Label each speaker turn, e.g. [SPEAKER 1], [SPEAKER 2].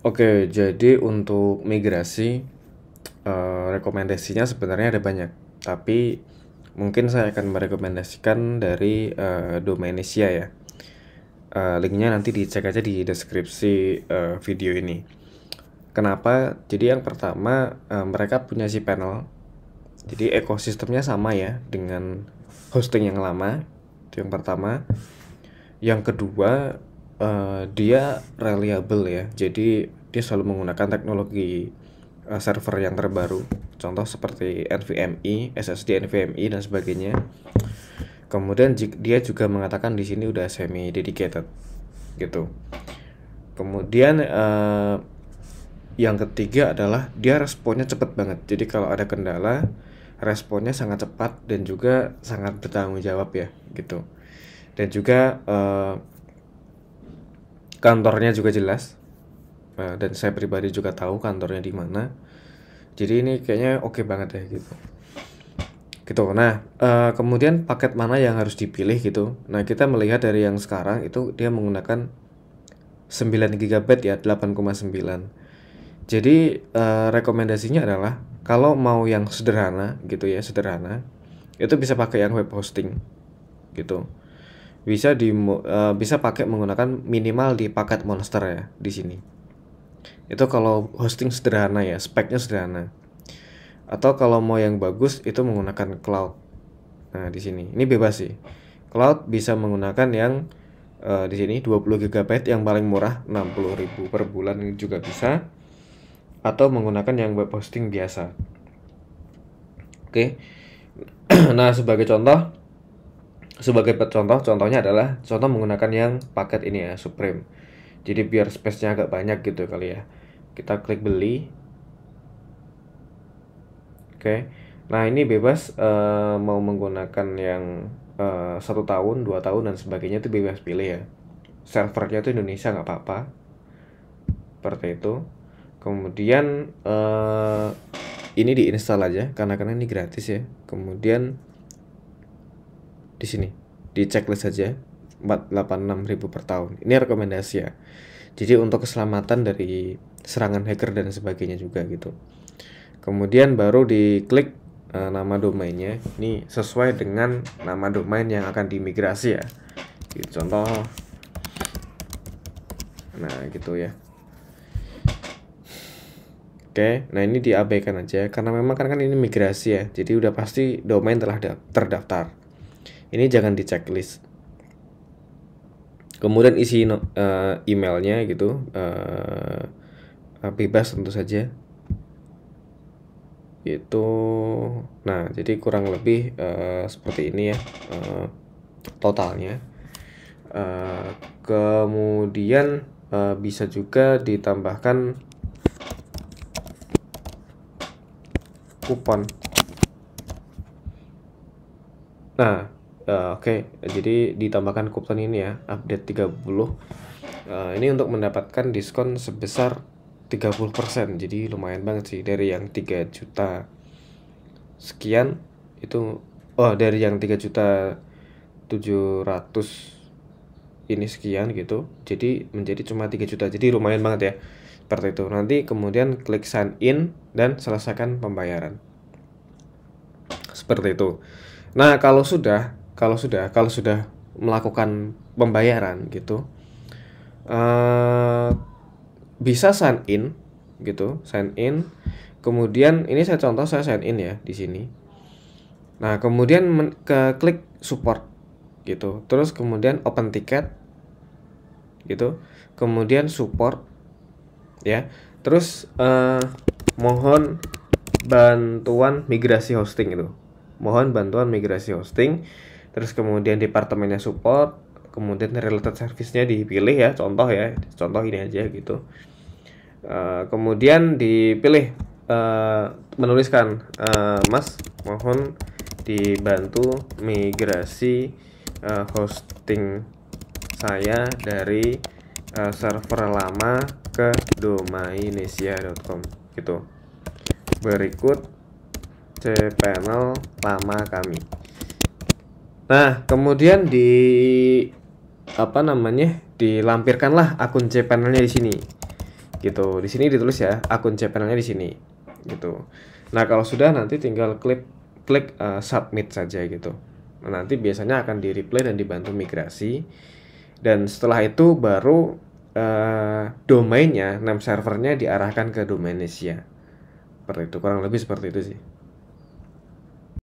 [SPEAKER 1] Oke, jadi untuk migrasi rekomendasinya sebenarnya ada banyak, tapi mungkin saya akan merekomendasikan dari Domainisia ya. Linknya nanti dicek aja di deskripsi video ini. Kenapa? Jadi yang pertama mereka punya cPanel, jadi ekosistemnya sama ya dengan hosting yang lama. Itu yang pertama. Yang kedua, dia reliable ya. Jadi dia selalu menggunakan teknologi server yang terbaru. Contoh seperti NVMe, SSD NVMe dan sebagainya. Kemudian dia juga mengatakan di sini udah semi dedicated gitu. Kemudian yang ketiga adalah dia responnya cepat banget. Jadi kalau ada kendala, responnya sangat cepat dan juga sangat bertanggung jawab ya gitu. Dan juga kantornya juga jelas. Dan saya pribadi juga tahu kantornya di mana. Jadi ini kayaknya oke banget ya gitu. Nah, kemudian paket mana yang harus dipilih gitu. Nah, kita melihat dari yang sekarang itu dia menggunakan 9 GB ya, 8,9. Jadi rekomendasinya adalah kalau mau yang sederhana gitu ya, sederhana, itu bisa pakai yang web hosting gitu. Bisa pakai menggunakan minimal di paket Monster ya di sini. Itu kalau hosting sederhana ya, speknya sederhana. Atau kalau mau yang bagus itu menggunakan cloud. Nah, di sini. Ini bebas sih. Cloud bisa menggunakan yang di sini 20 GB yang paling murah 60.000 per bulan juga bisa, atau menggunakan yang web hosting biasa. Oke. Nah, contohnya adalah contoh menggunakan yang paket ini ya, Supreme. Jadi biar space-nya agak banyak gitu kali ya. Kita klik beli. Oke. Nah, ini bebas mau menggunakan yang 1 tahun, 2 tahun dan sebagainya, itu bebas pilih ya. Servernya itu Indonesia nggak apa-apa. Seperti itu. Kemudian ini diinstal aja karena ini gratis ya. Kemudian di sini di checklist saja 486.000 per tahun. Ini rekomendasi ya. Jadi untuk keselamatan dari serangan hacker dan sebagainya juga gitu. Kemudian baru diklik nama domainnya. Ini sesuai dengan nama domain yang akan dimigrasi ya. Gitu, contoh. Nah, gitu ya. Oke, nah ini diabaikan aja karena memang kan ini migrasi ya. Jadi udah pasti domain telah terdaftar. Ini jangan di checklist. Kemudian isi emailnya gitu, bebas tentu saja. Itu, nah jadi kurang lebih seperti ini ya totalnya. Kemudian bisa juga ditambahkan kupon. Nah, oke. Jadi ditambahkan kupon ini ya, update 30. Ini untuk mendapatkan diskon sebesar 30%. Jadi lumayan banget sih dari yang 3 juta sekian itu, dari yang 3.700.000 ini sekian gitu. Jadi menjadi cuma 3 juta. Jadi lumayan banget ya. Seperti itu. Nanti kemudian klik sign in dan selesaikan pembayaran. Seperti itu. Nah, kalau sudah melakukan pembayaran gitu, bisa sign in gitu, sign in. Kemudian ini saya contoh, saya sign in ya di sini. Nah, kemudian klik support gitu. Terus kemudian open ticket gitu. Kemudian support ya. Terus mohon bantuan migrasi hosting itu. Mohon bantuan migrasi hosting. Terus kemudian departemennya support, kemudian related service-nya dipilih ya, contoh ini aja gitu. Kemudian dipilih menuliskan, Mas mohon dibantu migrasi hosting saya dari server lama ke domainisia.com gitu. Berikut cPanel lama kami. Nah, kemudian dilampirkanlah akun cPanelnya di sini. gitu. Di sini ditulis ya akun cPanel-nya di sini gitu. Nah, kalau sudah nanti tinggal klik submit saja gitu. Nah, nanti biasanya akan di-reply dan dibantu migrasi. Dan setelah itu baru domainnya, name servernya diarahkan ke Domainisia. Seperti itu, kurang lebih seperti itu sih.